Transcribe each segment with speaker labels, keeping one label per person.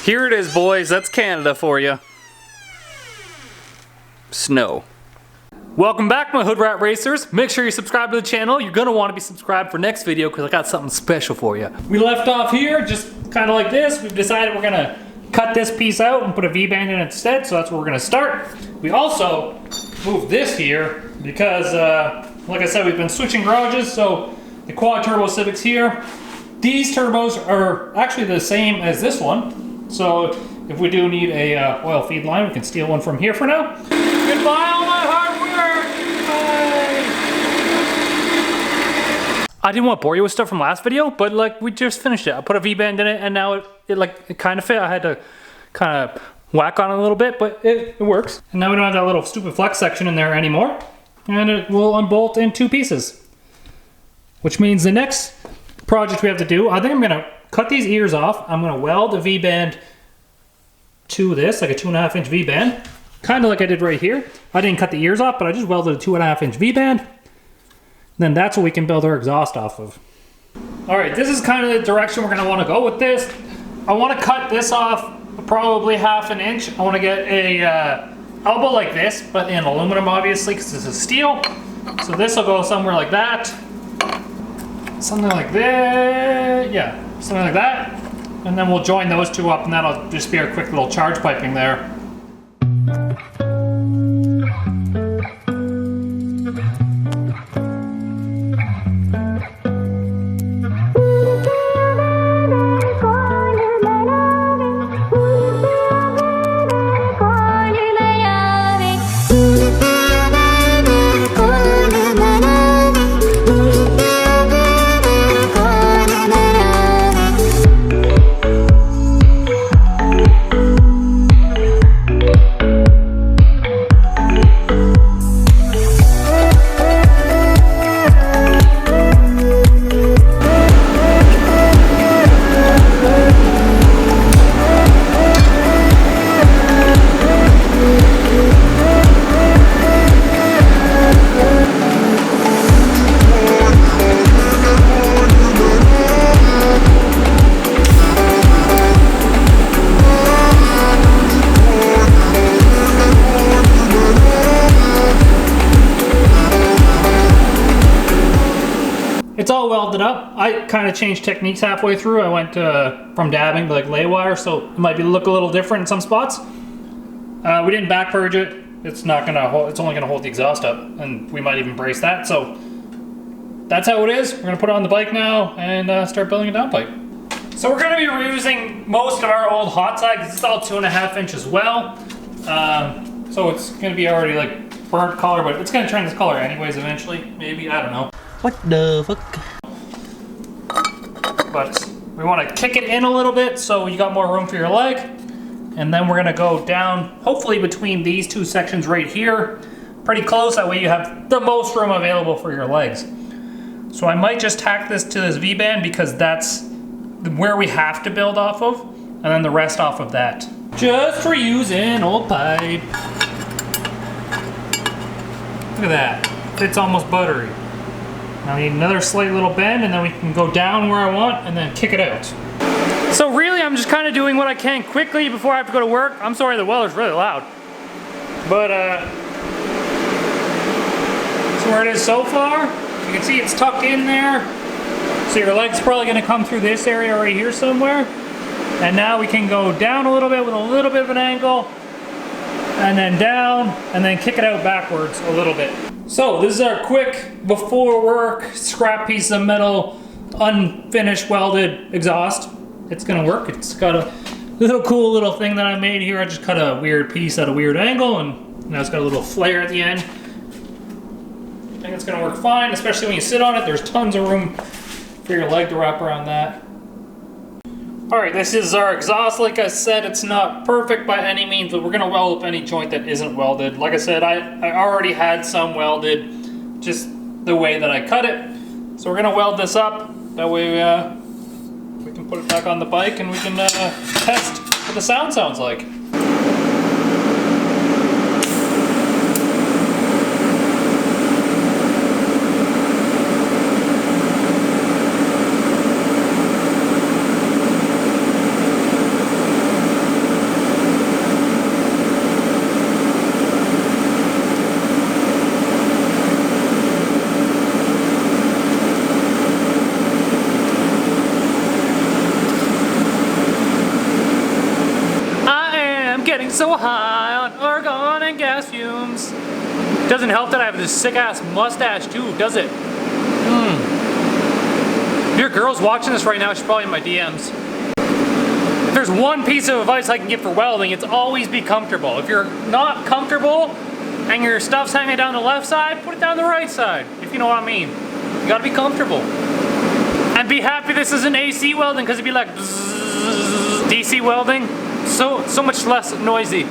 Speaker 1: Here it is, boys. That's Canada for you. Snow. Welcome back, my Hood Rat Racers. Make sure you subscribe to the channel. You're gonna want to be subscribed for next video because I got something special for you. We left off here, just kind of like this. We've decided we're gonna cut this piece out and put a V-band in instead, so that's where we're gonna start. We also moved this here because, like I said, we've been switching garages, so the quad turbo Civics here. These turbos are actually the same as this one, so if we do need a oil feed line, we can steal one from here for now. Goodbye, all my hard work! Bye! I didn't want to bore you with stuff from last video, but like we just finished it. I put a V-band in it, and now it kind of fit. I had to kind of whack on it a little bit, but it works. And now we don't have that little stupid flex section in there anymore, and it will unbolt in 2 pieces. Which means the next project we have to do, I think I'm gonna cut these ears off. I'm gonna weld a V-band to this, like a 2.5-inch V-band. Kind of like I did right here. I didn't cut the ears off, but I just welded a 2.5-inch V-band. Then that's what we can build our exhaust off of. All right, this is kind of the direction we're gonna wanna go with this. I wanna cut this off probably 1/2 inch. I wanna get a elbow like this, but in aluminum obviously, because this is steel. So this will go somewhere like that. Something like that, yeah, something like that. And then we'll join those 2 up, and that'll just be our quick little charge piping there. It's all welded up. I kind of changed techniques halfway through. I went from dabbing to like lay wire, so it might look a little different in some spots. We didn't back purge it. It's not gonna hold. It's only gonna hold the exhaust up, and we might even brace that. So that's how it is. We're gonna put it on the bike now and start building a downpipe. So we're gonna be reusing most of our old hot side because it's all 2.5 inch as well. So it's gonna be already like burnt color, but it's gonna turn this color anyways eventually. Maybe, I don't know.
Speaker 2: What the fuck?
Speaker 1: But we want to kick it in a little bit so you got more room for your leg. And then we're going to go down, hopefully between these 2 sections right here. Pretty close, that way you have the most room available for your legs. So I might just tack this to this V-band because that's where we have to build off of. And then the rest off of that. Just reusing old pipe. Look at that, it's almost buttery. Now I need another slight little bend, and then we can go down where I want and then kick it out. So really, I'm just kind of doing what I can quickly before I have to go to work. I'm sorry, the welder's really loud. But, so where it is so far, you can see it's tucked in there. So your leg's probably gonna come through this area right here somewhere. And now we can go down a little bit with a little bit of an angle, and then down, and then kick it out backwards a little bit. So this is our quick before work scrap piece of metal, unfinished welded exhaust. It's gonna work. It's got a little cool little thing that I made here. I just cut a weird piece at a weird angle, and now it's got a little flare at the end. I think it's gonna work fine, especially when you sit on it. There's tons of room for your leg to wrap around that. All right, this is our exhaust. Like I said, it's not perfect by any means, but we're gonna weld up any joint that isn't welded. Like I said, I already had some welded, just the way that I cut it. So we're gonna weld this up. That way we can put it back on the bike and we can test what the sound sounds like. so high on argon and gas fumes. Doesn't help that I have this sick ass mustache too, does it? If your girl's watching this right now, she's probably in my DMs. If there's one piece of advice I can give for welding, it's always be comfortable. If you're not comfortable and your stuff's hanging down the left side, put it down the right side, if you know what I mean. You gotta be comfortable. And be happy this isn't AC welding, because it'd be like bzzz, DC welding, so much less noisy.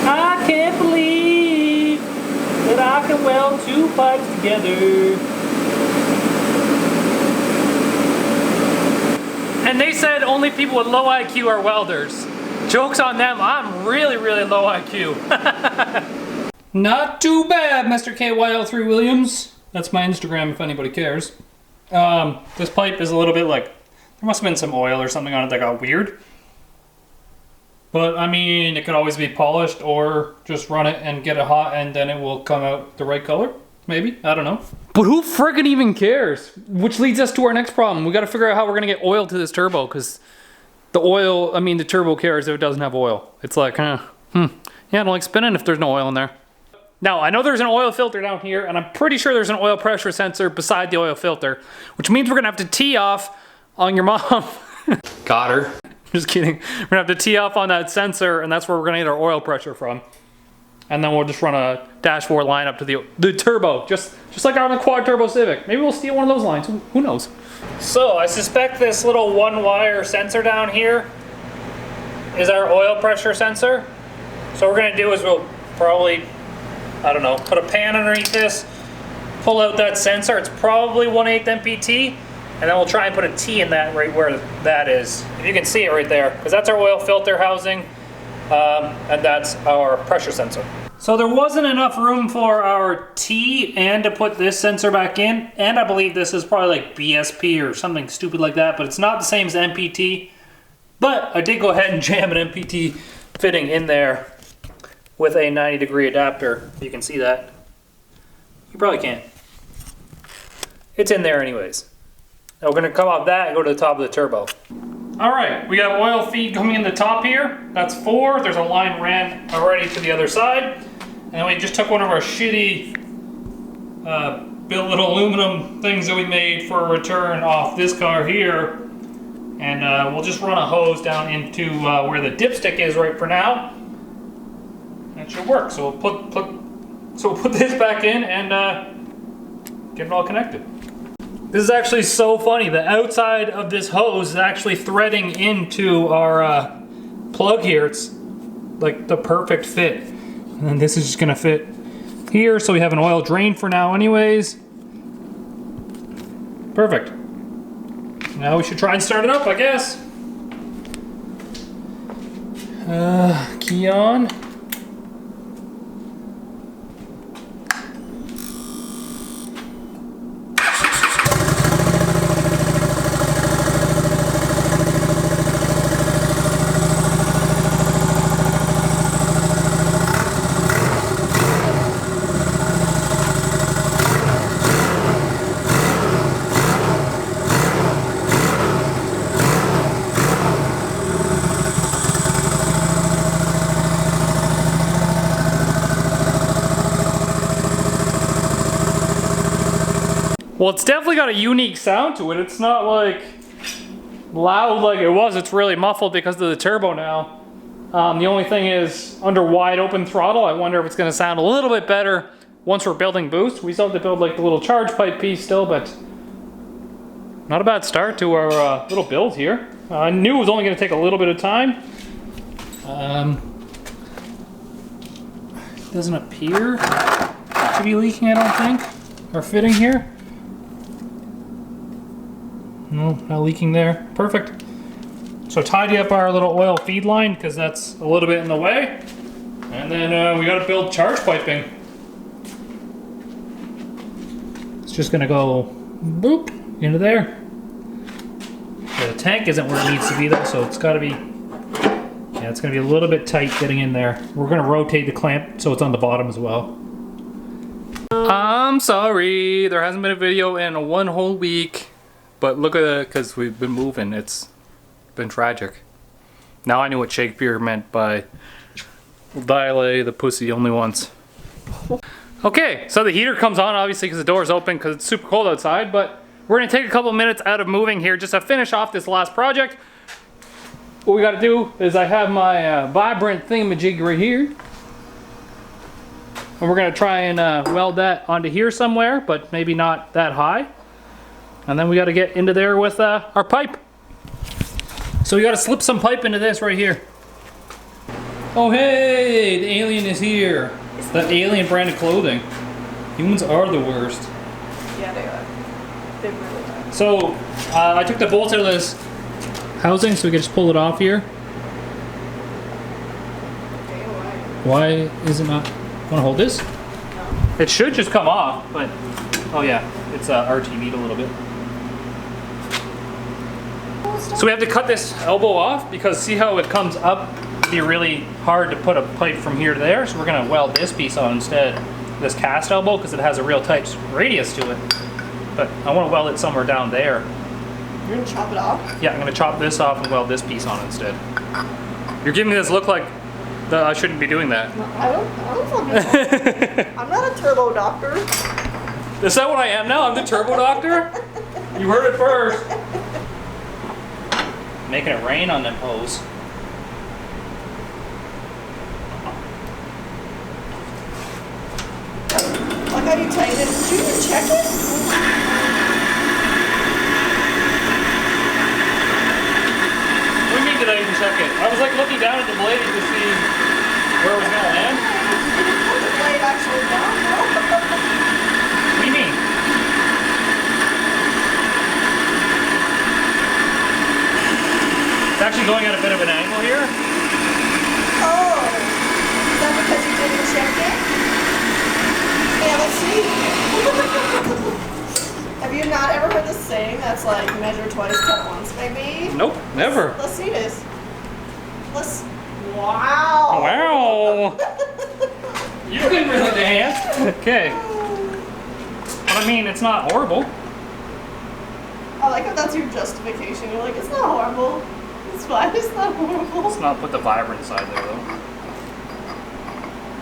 Speaker 1: I can't believe that I can weld two pipes together. And they said only people with low IQ are welders. Joke's on them, I'm really, really low IQ. Not too bad, Mr. KYL3 Williams. That's my Instagram if anybody cares. This pipe is a little bit like, there must have been some oil or something on it that got weird. But I mean, it could always be polished or just run it and get it hot and then it will come out the right color. Maybe, I don't know. But who friggin' even cares? Which leads us to our next problem. We gotta figure out how we're gonna get oil to this turbo, because the turbo cares if it doesn't have oil. It's like, yeah, I don't like spinning if there's no oil in there. Now, I know there's an oil filter down here, and I'm pretty sure there's an oil pressure sensor beside the oil filter, which means we're gonna have to tee off on your mom. Got her. Just kidding. We're gonna have to tee off on that sensor, and that's where we're gonna get our oil pressure from. And then we'll just run a dashboard line up to the turbo, just like on the quad turbo Civic. Maybe we'll steal one of those lines, who knows? So I suspect this little one wire sensor down here is our oil pressure sensor. So what we're gonna do is we'll probably, I don't know, put a pan underneath this, pull out that sensor. It's probably 1/8 MPT, and then we'll try and put a T in that right where that is. If you can see it right there, because that's our oil filter housing, and that's our pressure sensor. So there wasn't enough room for our T and to put this sensor back in, and I believe this is probably like BSP or something stupid like that, but it's not the same as MPT. But I did go ahead and jam an MPT fitting in there with a 90-degree adapter. You can see that. You probably can't. It's in there anyways. Now we're gonna come off that and go to the top of the turbo. All right, we got oil feed coming in the top here. That's 4. There's a line ran already to the other side. And we just took one of our shitty billet aluminum things that we made for a return off this car here. And we'll just run a hose down into where the dipstick is right for now. That should work. So we'll put this back in and get it all connected. This is actually so funny. The outside of this hose is actually threading into our plug here. It's like the perfect fit. And then this is just gonna fit here, so we have an oil drain for now anyways. Perfect. Now we should try and start it up, I guess. Key on. Well, it's definitely got a unique sound to it. It's not like loud like it was. It's really muffled because of the turbo now. The only thing is, under wide open throttle, I wonder if it's gonna sound a little bit better once we're building boost. We still have to build like the little charge pipe piece still, but not a bad start to our little build here. I knew it was only gonna take a little bit of time. Doesn't appear to be leaking, I don't think, or fitting here. No, not leaking there. Perfect. So tidy up our little oil feed line because that's a little bit in the way. And then we gotta build charge piping. It's just gonna go boop into there. The tank isn't where it needs to be though, so it's gotta be, yeah, it's gonna be a little bit tight getting in there. We're gonna rotate the clamp so it's on the bottom as well. I'm sorry, there hasn't been a video in 1 whole week. But look at it, because we've been moving. It's been tragic. Now I knew what Shakespeare meant by dilate the pussy only once. Okay, so the heater comes on obviously because the door's open because it's super cold outside, but we're gonna take a couple minutes out of moving here just to finish off this last project. What we gotta do is I have my vibrant thingamajig right here. And we're gonna try and weld that onto here somewhere, but maybe not that high. And then we gotta get into there with our pipe. So we gotta slip some pipe into this right here. Oh hey, the alien is here. That alien branded clothing. Humans are the worst.
Speaker 2: Yeah, they are. They really are.
Speaker 1: So, I took the bolts out of this housing so we could just pull it off here.
Speaker 2: Okay,
Speaker 1: Why is it not? Wanna hold this?
Speaker 2: No.
Speaker 1: It should just come off, but, oh yeah, it's RTV'd a little bit. So we have to cut this elbow off because see how it comes up? It'd be really hard to put a pipe from here to there, so we're gonna weld this piece on instead. This cast elbow, because it has a real tight radius to it. But I want to weld it somewhere down there.
Speaker 2: You're gonna chop it off?
Speaker 1: Yeah, I'm gonna chop this off and weld this piece on instead. You're giving me this look like I shouldn't be doing that.
Speaker 2: No, I don't fucking I'm not a turbo doctor.
Speaker 1: Is that what I am now? I'm the turbo doctor? You heard it first. Making it rain on them hoes.
Speaker 2: Like how you tighten it. Did you even check it?
Speaker 1: What do you mean did I even check it? I was like looking down at the blade to see where it was gonna land.
Speaker 2: Did you put the blade actually down? No.
Speaker 1: What do you mean? It's actually going at a bit of an angle here.
Speaker 2: Oh. Is that because you didn't check it? Yeah, let's see. Have you not ever heard this saying that's like measure twice, cut once, maybe?
Speaker 1: Nope, never.
Speaker 2: Let's see this. Wow.
Speaker 1: Wow. You can really dance. Okay. But I mean, it's not horrible.
Speaker 2: I like how that's your justification. You're like, it's not horrible. It's fine. It's not horrible.
Speaker 1: Let's not put the vibrant side there though.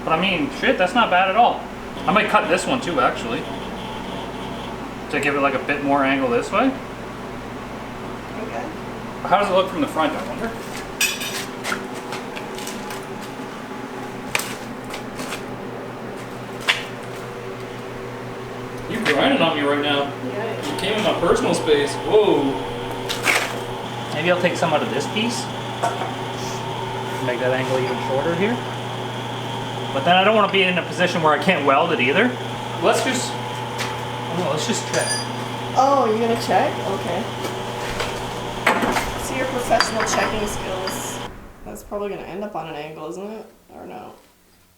Speaker 1: But I mean, shit, that's not bad at all. I might cut this one too, actually. To give it like a bit more angle this way.
Speaker 2: Okay.
Speaker 1: How does it look from the front, I wonder? You grinding on me right now.
Speaker 2: Yeah.
Speaker 1: You came in my personal space. Whoa. Maybe I'll take some out of this piece. Make that angle even shorter here. But then I don't want to be in a position where I can't weld it either. Let's just check.
Speaker 2: Oh, you're gonna check? Okay. See your professional checking skills. That's probably gonna end up on an angle, isn't it? Or no?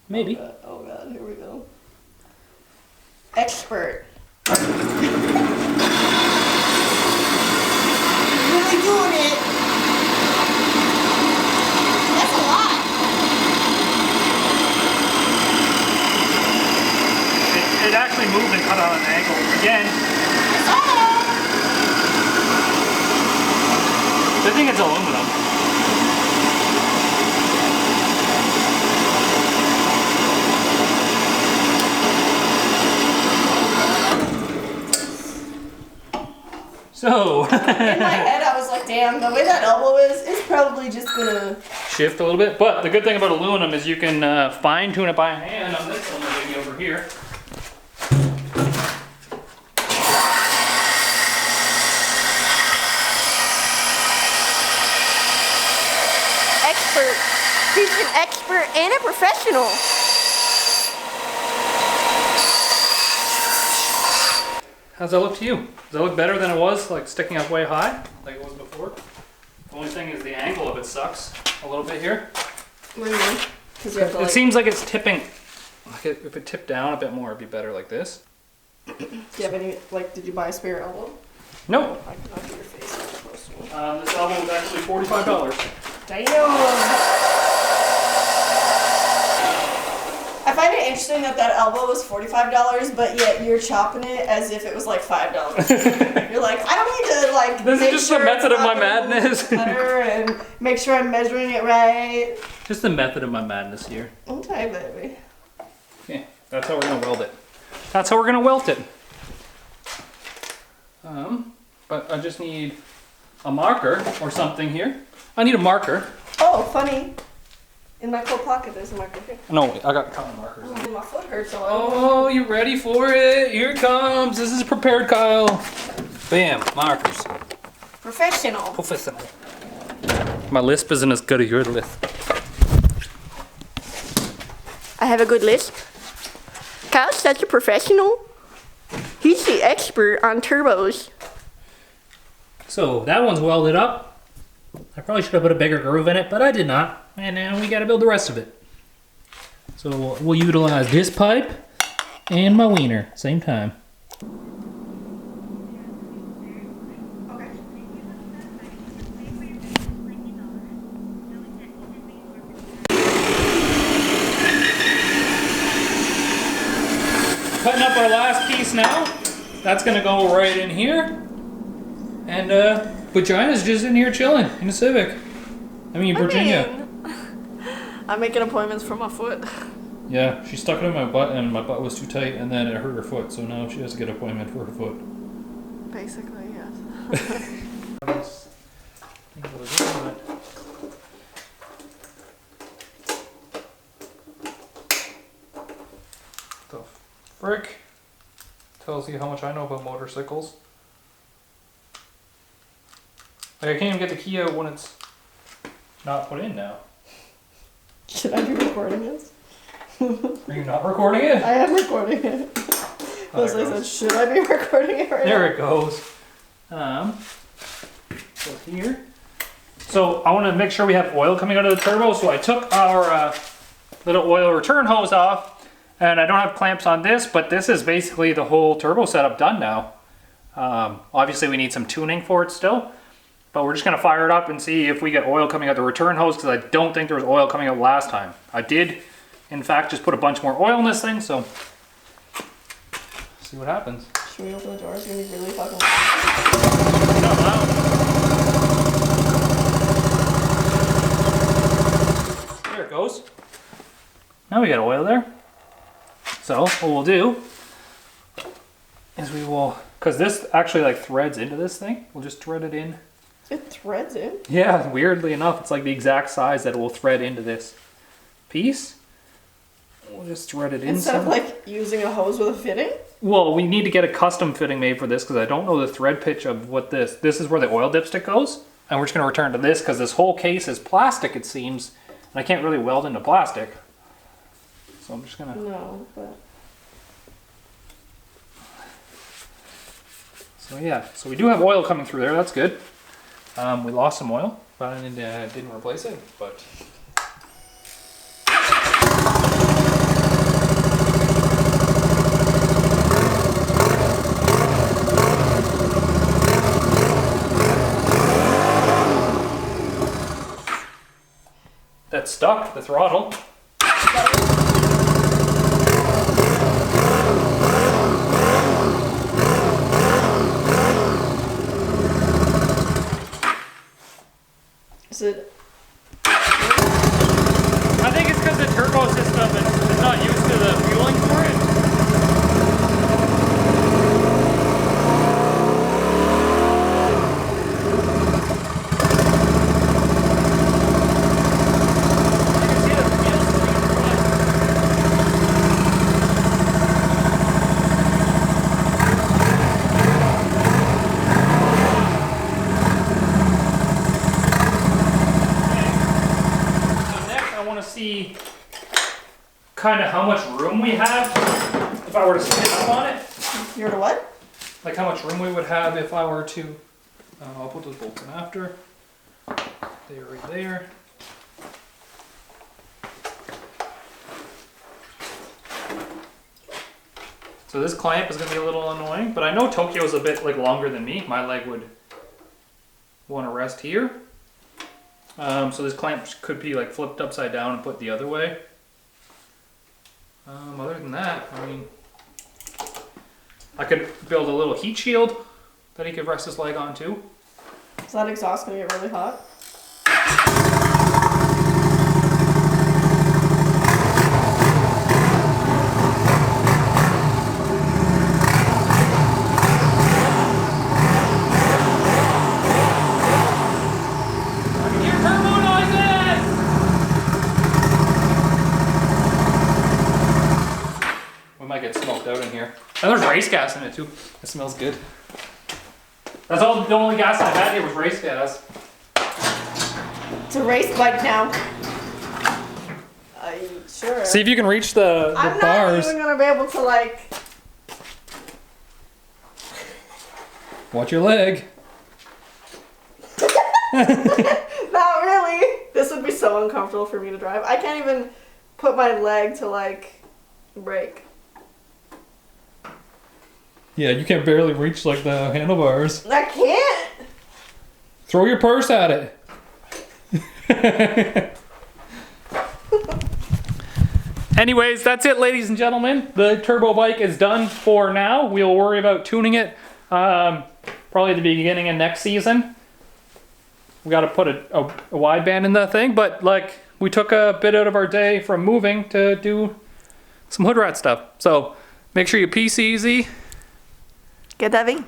Speaker 1: Maybe.
Speaker 2: Oh god, here we go. Expert. Really doing it. That's a lot.
Speaker 1: It actually moved and cut on an angle. Again, I think it's aluminum. So
Speaker 2: In my head, I was like, damn, the way that elbow is, it's probably just gonna
Speaker 1: shift a little bit. But the good thing about aluminum is you can fine tune it by hand on this one maybe over here.
Speaker 2: expert. He's an expert and a professional.
Speaker 1: How's that look to you? Does that look better than it was, like sticking up way high, like it was before? The only thing is the angle of it sucks a little bit here.
Speaker 2: What do you mean? 'Cause you have to,
Speaker 1: It seems like it's tipping. Like if it tipped down a bit more, it'd be better like this.
Speaker 2: do you have any, like, did you buy a spare elbow?
Speaker 1: Nope.
Speaker 2: I cannot do your face on the close one.
Speaker 1: This elbow was actually $45.
Speaker 2: Damn! I find it interesting that elbow was $45, but yet you're chopping it as if it was like $5. You're like, I don't need to like.
Speaker 1: This is just the method of my madness.
Speaker 2: And make sure I'm measuring it right.
Speaker 1: Just the method of my madness here.
Speaker 2: Okay, baby.
Speaker 1: Okay, that's how we're gonna weld it. That's how we're gonna weld it. But I just need a marker or something here. I need a marker.
Speaker 2: Oh, funny. In my coat pocket, there's a marker here.
Speaker 1: No, I got a couple markers.
Speaker 2: Oh, my foot hurts a lot.
Speaker 1: Oh, you ready for it? Here it comes. This is prepared, Kyle. Bam, markers.
Speaker 2: Professional.
Speaker 1: Professional. My lisp isn't as good as your lisp.
Speaker 2: I have a good lisp. Kyle's such a professional. He's the expert on turbos.
Speaker 1: So that one's welded up. I probably should have put a bigger groove in it, but I did not. And now we got to build the rest of it. So we'll utilize this pipe and my wiener same time. Cutting up our last piece now. That's gonna go right in here. And Vagina's just in here chilling in the Civic. Virginia.
Speaker 2: I'm making appointments for my foot.
Speaker 1: Yeah, she stuck it in my butt and my butt was too tight and then it hurt her foot. So now she has to get an appointment for her foot.
Speaker 2: Basically, yes.
Speaker 1: The frick tells you how much I know about motorcycles. Like, I can't even get the key out when it's not put in now.
Speaker 2: Should I be recording this?
Speaker 1: Are you not recording it?
Speaker 2: I am recording it. Leslie said, should I be recording it right now?
Speaker 1: There it goes. So here. So I want to make sure we have oil coming out of the turbo. So I took our little oil return hose off, and I don't have clamps on this, but this is basically the whole turbo setup done now. Obviously we need some tuning for it still, but we're just going to fire it up and see if we get oil coming out the return hose, because I don't think there was oil coming out last time. I did, in fact, just put a bunch more oil in this thing, so see what happens.
Speaker 2: Should we open the door? It's going to be really fucking
Speaker 1: loud. There it goes. Now we got oil there. So what we'll do is we will, because this actually like threads into this thing, we'll just thread it in.
Speaker 2: It threads in?
Speaker 1: Yeah, weirdly enough, it's like the exact size that it will thread into this piece. We'll just thread it in.
Speaker 2: Instead of like using a hose with a fitting?
Speaker 1: Well, we need to get a custom fitting made for this because I don't know the thread pitch of what this is where the oil dipstick goes. And we're just going to return to this because this whole case is plastic, it seems. And I can't really weld into plastic. So I'm just going to...
Speaker 2: No, but...
Speaker 1: So yeah, so we do have oil coming through there, that's good. We lost some oil, but I didn't replace it, but... That's stuck, the throttle.
Speaker 2: Is it?
Speaker 1: I think it's because the turbo system is not used to the fueling for it. See kind of how much room we have if I were to stand up on it.
Speaker 2: You're to what?
Speaker 1: Like how much room we would have if I were to, I'll put those bolts in after. They're right there. So this clamp is going to be a little annoying, but I know Tokyo's a bit like longer than me. My leg would want to rest here. So this clamp could be like flipped upside down and put the other way. Other than that, I mean, I could build a little heat shield that he could rest his leg on too.
Speaker 2: Is that exhaust gonna get really hot?
Speaker 1: I can hear turbo noises! We might get smoked out in here. And there's race gas in it too. It smells good. That's all. The only gas I had here was race gas.
Speaker 2: It's a race bike now. Sure.
Speaker 1: See if you can reach the
Speaker 2: I'm
Speaker 1: bars.
Speaker 2: not even gonna be able to like.
Speaker 1: Watch your leg.
Speaker 2: Not really. This would be so uncomfortable for me to drive. I can't even put my leg to like brake.
Speaker 1: Yeah, you can barely reach like the handlebars.
Speaker 2: I can't.
Speaker 1: Throw your purse at it. Anyways, that's it, ladies and gentlemen. The turbo bike is done for now. We'll worry about tuning it probably at the beginning of next season. We got to put a wideband in the thing, but like we took a bit out of our day from moving to do some hood rat stuff. So make sure you piece easy.
Speaker 2: Get that V.